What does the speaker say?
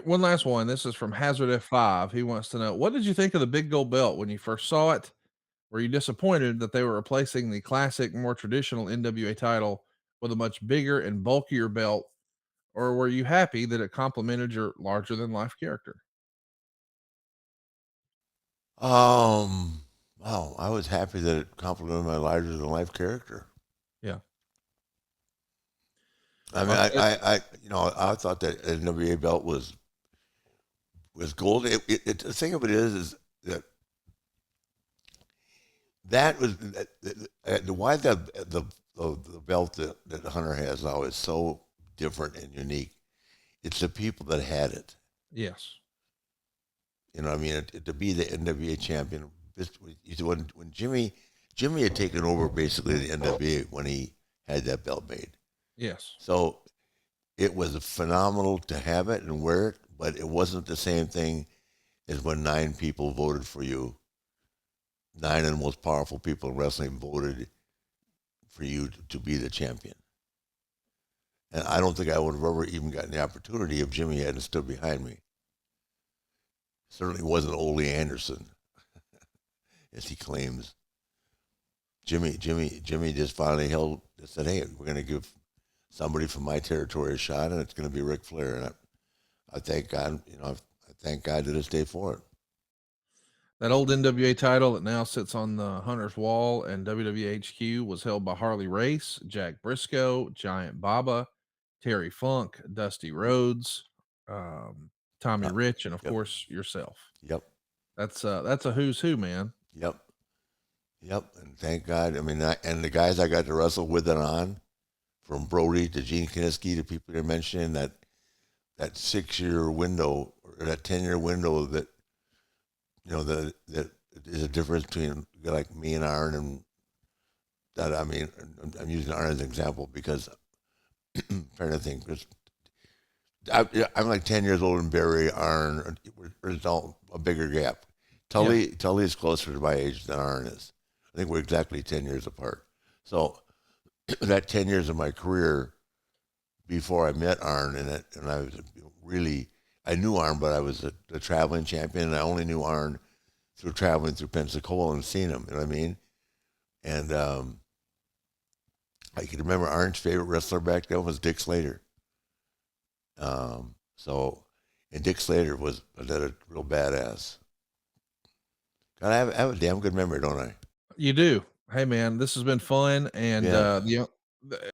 One last one. This is from Hazard F5. He wants to know, what did you think of the big gold belt when you first saw it? Were you disappointed that they were replacing the classic, more traditional NWA title with a much bigger and bulkier belt, or were you happy that it complemented your larger than life character? Um, wow, I was happy that it complimented my larger than life character. Yeah. I mean, Well, I thought that NWA belt was gold. The thing of it is that that was why the belt that Hunter has now is so different and unique. It's the people that had it. yes. You know, what I mean, to be the NWA champion. When Jimmy had taken over basically the NWA when he had that belt made. Yes. So it was phenomenal to have it and wear it, but it wasn't the same thing as when nine people voted for you. Nine of the most powerful people in wrestling voted for you to be the champion. And I don't think I would have ever even gotten the opportunity if Jimmy hadn't stood behind me. Certainly wasn't Ole Anderson, as he claims. Jimmy just finally said, "Hey, we're going to give somebody from my territory a shot, and it's going to be Ric Flair." And I thank God, I thank God to this day for it. That old NWA title that now sits on the Hunter's Wall and WWE HQ was held by Harley Race, Jack Briscoe, Giant Baba, Terry Funk, Dusty Rhodes, um, Tommy Uh, Rich, and of yep, course yourself. yep, That's a who's who, man. yep, yep. And thank God. I mean, and the guys I got to wrestle with and on, from Brody to Gene Kiniski to people you're mentioning, that 6 year window or that 10 year window that that is a difference between like me and Aaron and that. I mean, I'm using Aaron as an example because I'm trying to think. I'm like 10 years older than Barry, Aaron. There's all a bigger gap. Yeah. Tully is closer to my age than Aaron is. I think we're exactly 10 years apart. So that 10 years of my career before I met Arn, and I was really, I knew Arn, but I was a traveling champion, and I only knew Arn through traveling through Pensacola and seeing him. You know what I mean? And I can remember Arn's favorite wrestler back then was Dick Slater. So, and Dick Slater was another real badass. God, I have a damn good memory, don't I? You do. Hey, man, this has been fun, and Yeah. the